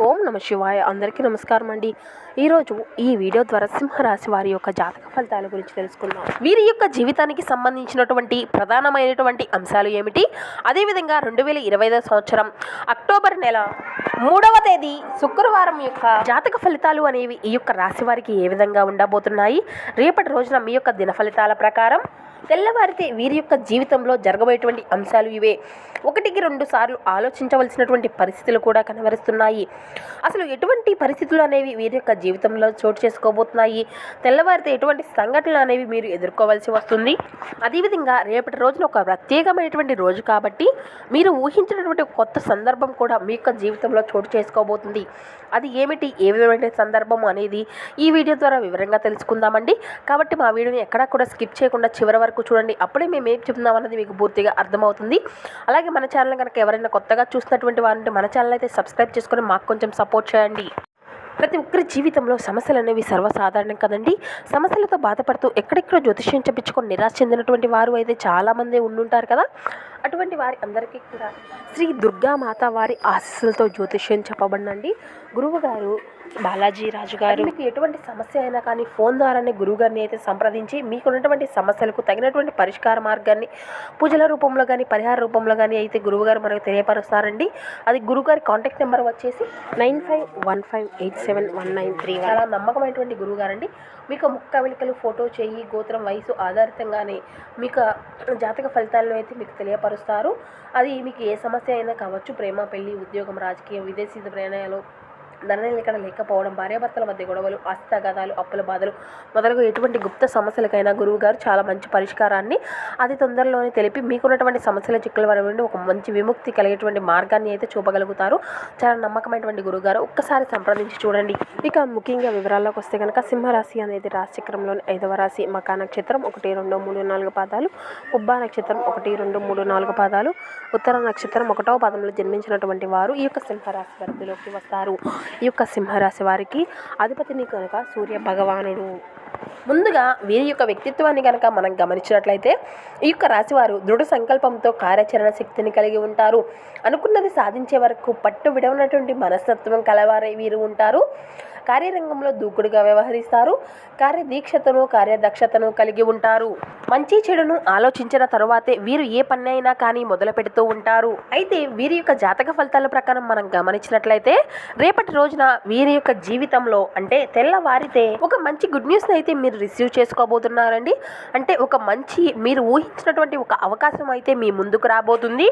ఓం నమ శివాయ. అందరికీ నమస్కారం అండి. ఈరోజు ఈ వీడియో ద్వారా సింహరాశి వారి యొక్క జాతక ఫలితాల గురించి తెలుసుకుందాం. వీరి యొక్క జీవితానికి సంబంధించినటువంటి ప్రధానమైనటువంటి అంశాలు ఏమిటి, అదేవిధంగా 2025 సంవత్సరం అక్టోబర్ నెల 3వ తేదీ శుక్రవారం యొక్క జాతక ఫలితాలు అనేవి ఈ యొక్క రాశి వారికి ఏ విధంగా ఉండబోతున్నాయి, రేపటి రోజున మీ యొక్క దిన ఫలితాల ప్రకారం తెల్లవారితే వీరి యొక్క జీవితంలో జరగబోయేటువంటి అంశాలు ఇవే. 1-2 సార్లు ఆలోచించవలసినటువంటి పరిస్థితులు కూడా కనబరుస్తున్నాయి. అసలు ఎటువంటి పరిస్థితులు అనేవి వీరి యొక్క జీవితంలో చోటు చేసుకోబోతున్నాయి, తెల్లవారితే ఎటువంటి సంఘటనలు అనేవి మీరు ఎదుర్కోవాల్సి వస్తుంది. అదేవిధంగా రేపటి రోజున ఒక ప్రత్యేకమైనటువంటి రోజు కాబట్టి మీరు ఊహించినటువంటి కొత్త సందర్భం కూడా మీ యొక్క జీవితంలో చోటు చేసుకోబోతుంది. అది ఏమిటి, ఏ విధమైన సందర్భం అనేది ఈ వీడియో ద్వారా వివరంగా తెలుసుకుందామండి. కాబట్టి మా వీడియోని ఎక్కడా కూడా స్కిప్ చేయకుండా చివరి వరకు చూడండి. అప్పుడే మేము ఏం చెప్తున్నాం అన్నది మీకు పూర్తిగా అర్థమవుతుంది. అలాగే మన ఛానల్ కనుక ఎవరైనా కొత్తగా చూస్తున్నటువంటి వారంటే మన ఛానల్ అయితే సబ్స్క్రైబ్ చేసుకొని మాకు కొంచెం సపోర్ట్ చేయండి. ప్రతి ఒక్కరి జీవితంలో సమస్యలు అనేవి సర్వసాధారణం కదండి. సమస్యలతో బాధపడుతూ ఎక్కడెక్కడో జ్యోతిష్యం చెప్పించుకొని నిరాశ చెందినటువంటి వారు అయితే చాలామంది ఉండుంటారు కదా. అటువంటి వారి అందరికీ కూడా శ్రీ దుర్గామాత వారి ఆశీస్సులతో జ్యోతిష్యం చెప్పబడినండి. గురువు గారు బాలాజీ రాజు గారు మీకు ఎటువంటి సమస్య అయినా కానీ ఫోన్ ద్వారానే గురువు గారిని అయితే సంప్రదించి మీకున్నటువంటి సమస్యలకు తగినటువంటి పరిష్కార మార్గాన్ని పూజల రూపంలో కానీ పరిహార రూపంలో కానీ అయితే గురువుగారు మనకు తెలియపరుస్తారండి. అది గురువుగారి కాంటాక్ట్ నెంబర్ వచ్చేసి 9515871931. చాలా నమ్మకమైనటువంటి గురువుగారండి. మీకు ముక్క వెలికలు, ఫోటో, చేయి, గోత్రం, వయసు ఆధారితంగానే మీకు జాతక ఫలితాలను అయితే మీకు తెలియపరుస్తారు. అది మీకు ఏ సమస్య అయినా కావచ్చు, ప్రేమ, పెళ్లి, ఉద్యోగం, రాజకీయం, విదేశీ ప్రయాణాలు, ధనం ఇక్కడ లేకపోవడం, భార్యాభర్తల మధ్య గొడవలు, ఆస్తి తగాదాలు, అప్పుల బాధలు మొదలగు ఎటువంటి గుప్త సమస్యలకైనా గురువు గారు చాలా మంచి పరిష్కారాన్ని అతి తొందరలోనే తెలిపి మీకున్నటువంటి సమస్యల చిక్కుల వరకు నుండి ఒక మంచి విముక్తి కలిగేటువంటి మార్గాన్ని అయితే చూపగలుగుతారు. చాలా నమ్మకమైనటువంటి గురువు గారు, ఒక్కసారి సంప్రదించి చూడండి. ఇక ముఖ్యంగా వివరాల్లోకి వస్తే కనుక సింహరాశి అనేది రాశిచక్రంలోని 5వ రాశి. మకా నక్షత్రం 1, 2, 3, 4 పాదాలు, పుబ్బా నక్షత్రం 1, 2, 3, 4 పాదాలు, ఉత్తర నక్షత్రం 1వ పాదంలో జన్మించినటువంటి వారు ఈ యొక్క సింహరాశి పరిధిలోకి వస్తారు. ఈ యొక్క సింహరాశి వారికి అధిపతిని కనుక సూర్య భగవానుడు. ముందుగా వీరి యొక్క వ్యక్తిత్వాన్ని కనుక మనం గమనించినట్లయితే ఈ యొక్క రాశివారు దృఢ సంకల్పంతో కార్యాచరణ శక్తిని కలిగి ఉంటారు. అనుకున్నది సాధించే వరకు పట్టు విడవనటువంటి మనస్తత్వం కలవారే వీరు ఉంటారు. కార్యరంగంలో దూకుడుగా వ్యవహరిస్తారు. కార్యదీక్షతను, కార్యదక్షతను కలిగి ఉంటారు. మంచి చెడును ఆలోచించిన తరువాతే వీరు ఏ పని అయినా కానీ మొదలు పెడుతూ ఉంటారు. అయితే వీరి యొక్క జాతక ఫలితాల ప్రకారం మనం గమనించినట్లయితే రేపటి రోజున వీరి యొక్క జీవితంలో అంటే తెల్లవారితే ఒక మంచి గుడ్ న్యూస్ అయితే మీరు రిసీవ్ చేసుకోబోతున్నారండి. అంటే ఒక మంచి మీరు ఊహించినటువంటి ఒక అవకాశం అయితే మీ ముందుకు రాబోతుంది.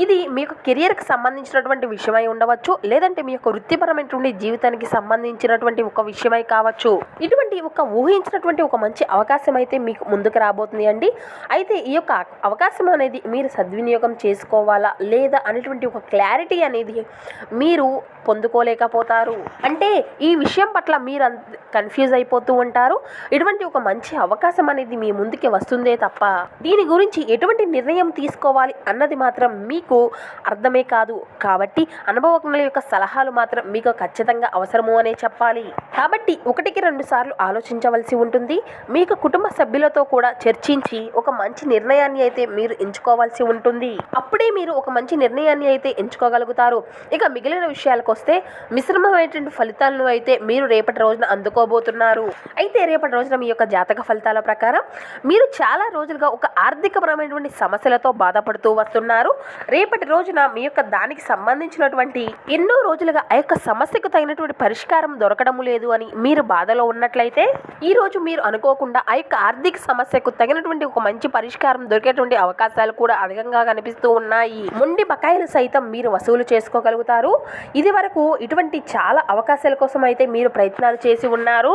ఇది మీ యొక్క కెరియర్కి సంబంధించినటువంటి విషయమై ఉండవచ్చు, లేదంటే మీ యొక్క వృత్తిపరమైనటువంటి జీవితానికి సంబంధించినటువంటి ఒక విషయమై కావచ్చు. ఇటువంటి ఒక ఊహించినటువంటి ఒక మంచి అవకాశం అయితే మీకు ముందుకు రాబోతుంది అండి. అయితే ఈ యొక్క అవకాశం అనేది మీరు సద్వినియోగం చేసుకోవాలా లేదా అనేటువంటి ఒక క్లారిటీ అనేది మీరు పొందుకోలేకపోతారు. అంటే ఈ విషయం పట్ల మీరు కన్ఫ్యూజ్ అయిపోతూ ఉంటారు. ఇటువంటి ఒక మంచి అవకాశం అనేది మీ ముందుకి వస్తుందే తప్ప దీని గురించి ఎటువంటి నిర్ణయం తీసుకోవాలి అన్నది మాత్రం మీకు అర్థమే కాదు. కాబట్టి అనుభవజ్ఞుల యొక్క సలహాలు మాత్రం మీకు ఖచ్చితంగా అవసరము అనే చెప్పాలి. కాబట్టి 1-2 సార్లు ఆలోచించవలసి ఉంటుంది. మీకు కుటుంబ సభ్యులతో కూడా చర్చించి ఒక మంచి నిర్ణయాన్ని అయితే మీరు ఎంచుకోవాల్సి ఉంటుంది. అప్పుడే మీరు ఒక మంచి నిర్ణయాన్ని అయితే ఎంచుకోగలుగుతారు. ఇక మిగిలిన విషయాలకు వస్తే మిశ్రమమైనటువంటి ఫలితాలను అయితే మీరు రేపటి రోజున అందుకోబోతున్నారు. అయితే రేపటి రోజున మీ యొక్క జాతక ఫలితాల ప్రకారం మీరు చాలా రోజులుగా ఒక ఆర్థికపరమైనటువంటి సమస్యలతో బాధపడుతూ వస్తున్నారు. రేపటి రోజున మీ యొక్క దానికి సంబంధించినటువంటి ఎన్నో రోజులుగా ఆ యొక్క సమస్యకు తగినటువంటి పరిష్కారం దొరకడం లేదు అని మీరు బాధలో ఉన్నట్లయితే ఈ రోజు మీరు అనుకోకుండా ఆ యొక్క ఆర్థిక సమస్యకు తగినటువంటి ఒక మంచి పరిష్కారం దొరికేటువంటి అవకాశాలు కూడా అధికంగా కనిపిస్తూ ఉన్నాయి. మొండి బకాయిలు సైతం మీరు వసూలు చేసుకోగలుగుతారు. ఇది వరకు ఇటువంటి చాలా అవకాశాల కోసం అయితే మీరు ప్రయత్నాలు చేసి ఉన్నారు.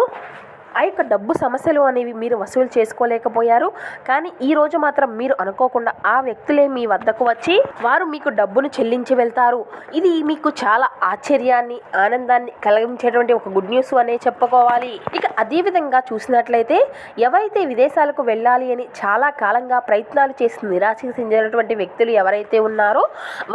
ఆ యొక్క డబ్బు సమస్యలు అనేవి మీరు వసూలు చేసుకోలేకపోయారు. కానీ ఈ రోజు మాత్రం మీరు అనుకోకుండా ఆ వ్యక్తులే మీ వద్దకు వచ్చి వారు మీకు డబ్బును చెల్లించి వెళ్తారు. ఇది మీకు చాలా ఆశ్చర్యాన్ని, ఆనందాన్ని కలిగించేటువంటి ఒక గుడ్ న్యూస్ అనే చెప్పుకోవాలి. ఇక అదే విధంగా చూసినట్లయితే ఎవరైతే విదేశాలకు వెళ్ళాలి అని చాలా కాలంగా ప్రయత్నాలు చేసి నిరాశ చెందినటువంటి వ్యక్తులు ఎవరైతే ఉన్నారో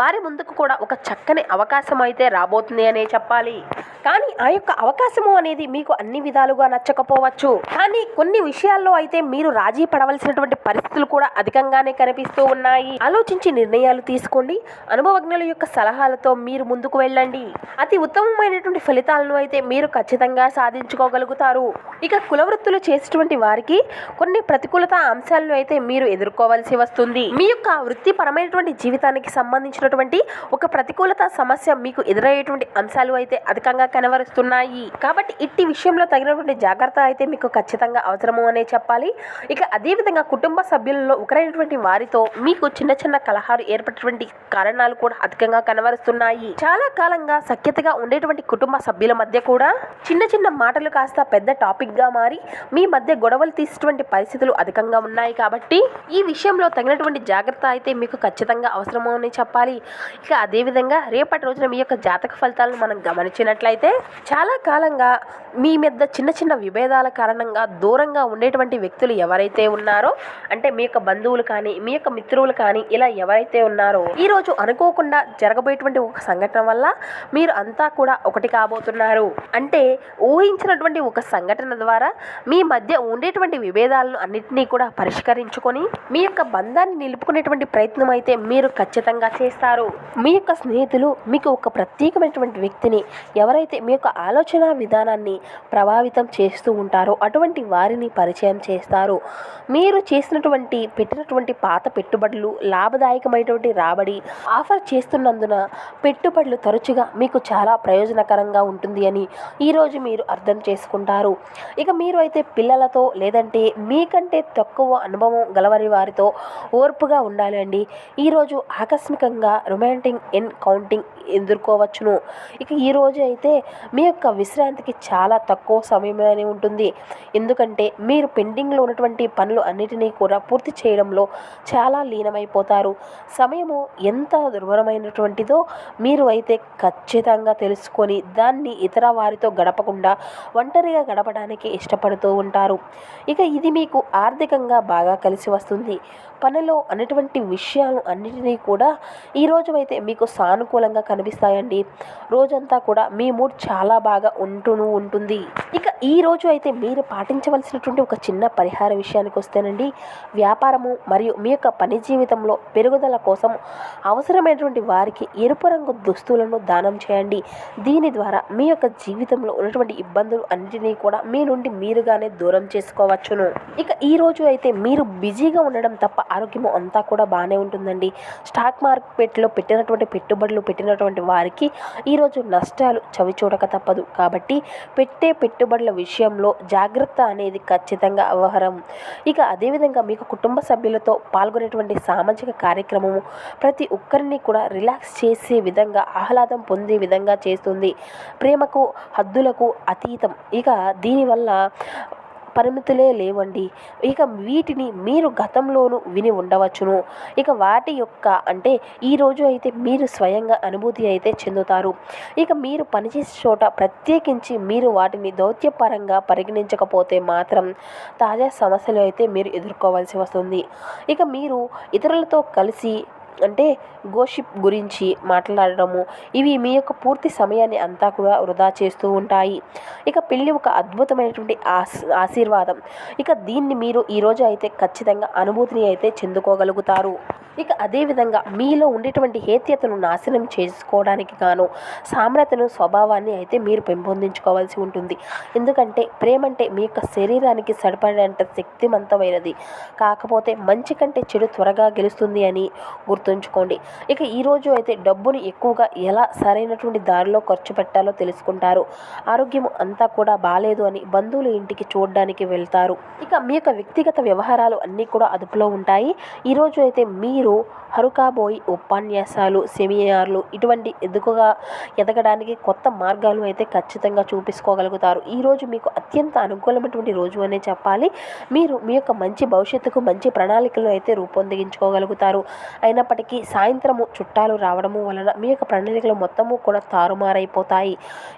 వారి ముందుకు కూడా ఒక చక్కని అవకాశం అయితే రాబోతుంది అనే చెప్పాలి. కానీ ఆ యొక్క అవకాశము అనేది మీకు అన్ని విధాలుగా నచ్చకపోవచ్చు. కానీ కొన్ని విషయాల్లో అయితే మీరు రాజీ పడవలసినటువంటి పరిస్థితులు కూడా అధికంగానే కనిపిస్తూ ఉన్నాయి. ఆలోచించి నిర్ణయాలు తీసుకోండి. అనుభవజ్ఞుల యొక్క సలహాలతో మీరు ముందుకు వెళ్ళండి. అతి ఉత్తమమైనటువంటి ఫలితాలను అయితే మీరు ఖచ్చితంగా సాధించుకోగలుగుతారు. ఇక కులవృత్తులు చేసేటువంటి వారికి కొన్ని ప్రతికూలత అంశాలను అయితే మీరు ఎదుర్కోవాల్సి వస్తుంది. మీ యొక్క వృత్తిపరమైనటువంటి జీవితానికి సంబంధించినటువంటి ఒక ప్రతికూలత సమస్య మీకు ఎదురయ్యేటువంటి అంశాలు అయితే అధికంగా కనబరుస్తున్నాయి. కాబట్టి ఇట్టి విషయంలో తగినటువంటి జాగ్రత్త అయితే మీకు ఖచ్చితంగా అవసరము అనే చెప్పాలి. ఇక అదేవిధంగా కుటుంబ సభ్యులలో ఒకరైనటువంటి వారితో మీకు చిన్న చిన్న కలహాలు ఏర్పడేటువంటి కారణాలు కూడా అధికంగా కనబరుస్తున్నాయి. చాలా కాలంగా సఖ్యతగా ఉండేటువంటి కుటుంబ సభ్యుల మధ్య కూడా చిన్న చిన్న మాటలు కాస్త పెద్ద టాపిక్ గా మారి మీ మధ్య గొడవలు తీసేటువంటి పరిస్థితులు అధికంగా ఉన్నాయి. కాబట్టి ఈ విషయంలో తగినటువంటి జాగ్రత్త అయితే మీకు ఖచ్చితంగా అవసరము అని చెప్పాలి. ఇక అదేవిధంగా రేపటి రోజున మీ యొక్క జాతక ఫలితాలను మనం గమనించినట్లయితే చాలా కాలంగా మీ మీద చిన్న చిన్న విభేదాల కారణంగా దూరంగా ఉండేటువంటి వ్యక్తులు ఎవరైతే ఉన్నారో, అంటే మీ యొక్క బంధువులు కానీ మీ యొక్క మిత్రులు కానీ ఇలా ఎవరైతే ఉన్నారో, ఈ రోజు అనుకోకుండా జరగబోయేటువంటి ఒక సంఘటన వల్ల మీరు అంతా కూడా ఒకటి కాబోతున్నారు. అంటే ఊహించినటువంటి ఒక సంఘటన ద్వారా మీ మధ్య ఉండేటువంటి విభేదాలను అన్నింటినీ కూడా పరిష్కరించుకొని మీ యొక్క బంధాన్ని నిలుపుకునేటువంటి ప్రయత్నం అయితే మీరు ఖచ్చితంగా చేస్తారు. మీ యొక్క స్నేహితులు మీకు ఒక ప్రత్యేకమైనటువంటి వ్యక్తిని, ఎవరైతే మీ యొక్క ఆలోచన విధానాన్ని ప్రభావితం చేస్తూ ఉంటారో అటువంటి వారిని పరిచయం చేస్తారు. మీరు పెట్టినటువంటి పాత పెట్టుబడులు లాభదాయకమైనటువంటి రాబడి ఆఫర్ చేస్తున్నందున పెట్టుబడులు తరచుగా మీకు చాలా ప్రయోజనకరంగా ఉంటుంది అని ఈరోజు మీరు అర్థం చేసుకుంటారు. ఇక మీరు అయితే పిల్లలతో లేదంటే మీకంటే తక్కువ అనుభవం గలవారి వారితో ఓర్పుగా ఉండాలి అండి. ఈరోజు ఆకస్మికంగా రొమాంటిక్ ఎన్కౌంటింగ్ ఎదుర్కోవచ్చును. ఇక ఈరోజు అయితే మీ యొక్క విశ్రాంతికి చాలా తక్కువ సమయమే ఉంటుంది. ఎందుకంటే మీరు పెండింగ్లో ఉన్నటువంటి పనులు అన్నిటినీ కూడా పూర్తి చేయడంలో చాలా లీనమైపోతారు. సమయము ఎంత దుర్భరమైనటువంటిదో మీరు అయితే ఖచ్చితంగా తెలుసుకొని దాన్ని ఇతర వారితో గడపకుండా ఒంటరిగా గడపడానికి ఇష్టపడుతూ ఉంటారు. ఇక ఇది మీకు ఆర్థికంగా బాగా కలిసి వస్తుంది. పనిలో అనేటువంటి విషయాలు అన్నిటినీ కూడా ఈరోజు అయితే మీకు సానుకూలంగా కనిపిస్తాయండి. రోజంతా కూడా మీ మూడ్ చాలా బాగా ఉంటుంది. ఇక ఈ రోజు అయితే మీరు పాటించవలసినటువంటి ఒక చిన్న పరిహార విషయానికి వస్తేనండి, వ్యాపారము మరియు మీ యొక్క పని జీవితంలో పెరుగుదల కోసం అవసరమైనటువంటి వారికి ఎరుపు రంగు దుస్తులను దానం చేయండి. దీని ద్వారా మీ యొక్క జీవితంలో ఉన్నటువంటి ఇబ్బందులు అన్నిటినీ కూడా మీ నుండి మీరుగానే దూరం చేసుకోవచ్చును. ఇక ఈ రోజు అయితే మీరు బిజీగా ఉండడం తప్ప ఆరోగ్యం అంతా కూడా బాగానే ఉంటుందండి. స్టాక్ మార్కెట్లో పెట్టినటువంటి వారికి ఈరోజు నష్టాలు చవి చూడక తప్పదు. కాబట్టి పెట్టుబడుల విషయంలో జాగ్రత్త అనేది ఖచ్చితంగా అవసరం. ఇక అదేవిధంగా మీకు కుటుంబ సభ్యులతో పాల్గొనేటువంటి సామాజిక కార్యక్రమము ప్రతి ఒక్కరిని కూడా రిలాక్స్ చేసే విధంగా, ఆహ్లాదం పొందే విధంగా చేస్తుంది. ప్రేమకు హద్దులకు అతీతం. ఇక దీనివల్ల పరిమితులే లేవండి. ఇక వీటిని మీరు గతంలోనూ విని ఉండవచ్చును. ఇక వాటి యొక్క అంటే ఈరోజు అయితే మీరు స్వయంగా అనుభూతి అయితే చెందుతారు. ఇక మీరు పనిచేసే చోట ప్రత్యేకించి మీరు వాటిని దౌత్యపరంగా పరిగణించకపోతే మాత్రం తాజా సమస్యలు అయితే మీరు ఎదుర్కోవాల్సి వస్తుంది. ఇక మీరు ఇతరులతో కలిసి అంటే గోషిప్ గురించి మాట్లాడడము, ఇవి మీ యొక్క పూర్తి సమయాన్ని అంతా కూడా వృధా చేస్తూ ఉంటాయి. ఇక పెళ్ళి ఒక అద్భుతమైనటువంటి ఆశీర్వాదం. ఇక దీన్ని మీరు ఈరోజు అయితే ఖచ్చితంగా అనుభూతిని అయితే చెందుకోగలుగుతారు. ఇక అదేవిధంగా మీలో ఉండేటువంటి హేత్యతను నాశనం చేసుకోవడానికి గాను సామ్రతను, స్వభావాన్ని అయితే మీరు పెంపొందించుకోవాల్సి ఉంటుంది. ఎందుకంటే ప్రేమ అంటే మీ యొక్క శరీరానికి సరిపడేంత శక్తివంతమైనది. కాకపోతే మంచి కంటే చెడు త్వరగా గెలుస్తుంది అని గుర్తుంచుకోండి. ఇక ఈరోజు అయితే డబ్బుని ఎక్కువగా ఎలా సరైనటువంటి దారిలో ఖర్చు పెట్టాలో తెలుసుకుంటారు. ఆరోగ్యం అంతా కూడా బాలేదు అని బంధువుల ఇంటికి చూడడానికి వెళ్తారు. ఇక మీ యొక్క వ్యక్తిగత వ్యవహారాలు అన్నీ కూడా అదుపులో ఉంటాయి. ఈరోజు అయితే మీరు హరుకాబోయి ఉపన్యాసాలు, సెమినార్లు ఇటువంటి ఎదగడానికి కొత్త మార్గాలు అయితే ఖచ్చితంగా చూపించుకోగలుగుతారు. ఈరోజు మీకు అత్యంత అనుకూలమైనటువంటి రోజు అనే చెప్పాలి. మీరు మీ యొక్క మంచి భవిష్యత్తుకు మంచి ప్రణాళికలు అయితే రూపొందించుకోగలుగుతారు. అయినప్పటికీ సాయంత్రము చుట్టాలు రావడము వలన మీ యొక్క ప్రణాళికలు మొత్తము కూడా తారుమారైపోతాయి.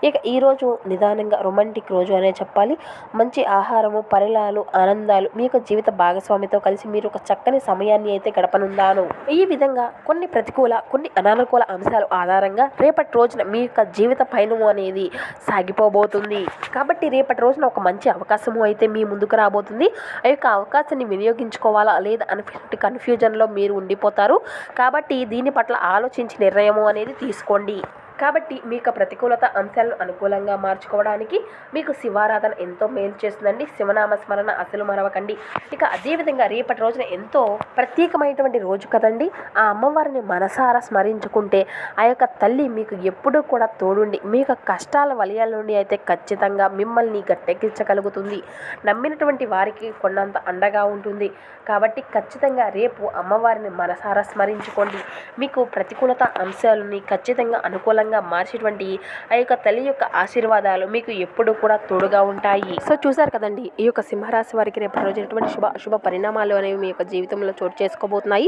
ఇక ఈరోజు నిదానంగా రొమాంటిక్ రోజు అనే చెప్పాలి. మంచి ఆహారము, పరిలాలు, ఆనందాలు మీ యొక్క జీవిత భాగస్వామితో కలిసి మీరు ఒక చక్కని సమయాన్ని అయితే గడపనున్నారు. చెప్తున్నాను. ఈ విధంగా కొన్ని ప్రతికూల కొన్ని అనానుకూల అంశాలు ఆధారంగా రేపటి రోజున మీ యొక్క జీవిత పయనం అనేది సాగిపోబోతుంది. కాబట్టి రేపటి రోజున ఒక మంచి అవకాశము అయితే మీ ముందుకు రాబోతుంది. ఆ యొక్క అవకాశాన్ని వినియోగించుకోవాలా లేదా అనేటువంటి కన్ఫ్యూజన్లో మీరు ఉండిపోతారు. కాబట్టి దీని పట్ల ఆలోచించి నిర్ణయము అనేది తీసుకోండి. కాబట్టి మీకు ప్రతికూలత అంశాలను అనుకూలంగా మార్చుకోవడానికి మీకు శివారాధన ఎంతో మేలు చేస్తుందండి. శివనామ స్మరణ అసలు మరవకండి. ఇక అదేవిధంగా రేపటి రోజున ఎంతో ప్రత్యేకమైనటువంటి రోజు కదండి. ఆ అమ్మవారిని మనసారా స్మరించుకుంటే ఆ యొక్క తల్లి మీకు ఎప్పుడూ కూడా తోడుండి మీ యొక్క కష్టాల వలయాల నుండి అయితే ఖచ్చితంగా మిమ్మల్ని గట్టెక్కించగలుగుతుంది. నమ్మినటువంటి వారికి కొన్నంత అండగా ఉంటుంది. కాబట్టి ఖచ్చితంగా రేపు అమ్మవారిని మనసారా స్మరించుకోండి. మీకు ప్రతికూలత అంశాలని ఖచ్చితంగా అనుకూలంగా మార్చేటువంటి ఆ యొక్క తల్లి యొక్క ఆశీర్వాదాలు మీకు ఎప్పుడు కూడా తోడుగా ఉంటాయి. సో చూసారు కదండి, ఈ యొక్క సింహరాశి వారికి రేపటి రోజు ఎటువంటి శుభ పరిణామాలు అనేవి మీ యొక్క జీవితంలో చోటు చేసుకోబోతున్నాయి.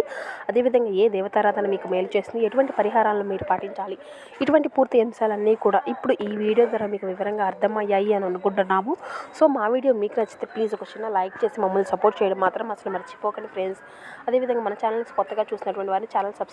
అదేవిధంగా ఏ దేవతారాధన మీకు మేలు చేస్తుంది, ఎటువంటి పరిహారాలను మీరు పాటించాలి, ఇటువంటి పూర్తి అంశాలన్నీ కూడా ఇప్పుడు ఈ వీడియో ద్వారా మీకు వివరంగా అర్థమయ్యాయి అని అనుకుంటున్నాము. సో మా వీడియో మీకు నచ్చితే ప్లీజ్ ఒక చిన్న లైక్ చేసి మమ్మల్ని సపోర్ట్ చేయడం మాత్రం అసలు మర్చిపోకండి ఫ్రెండ్స్. అదేవిధంగా మన ఛానల్స్ కొత్తగా చూసినటువంటి వారిని ఛానల్ సబ్స్క్రైబ్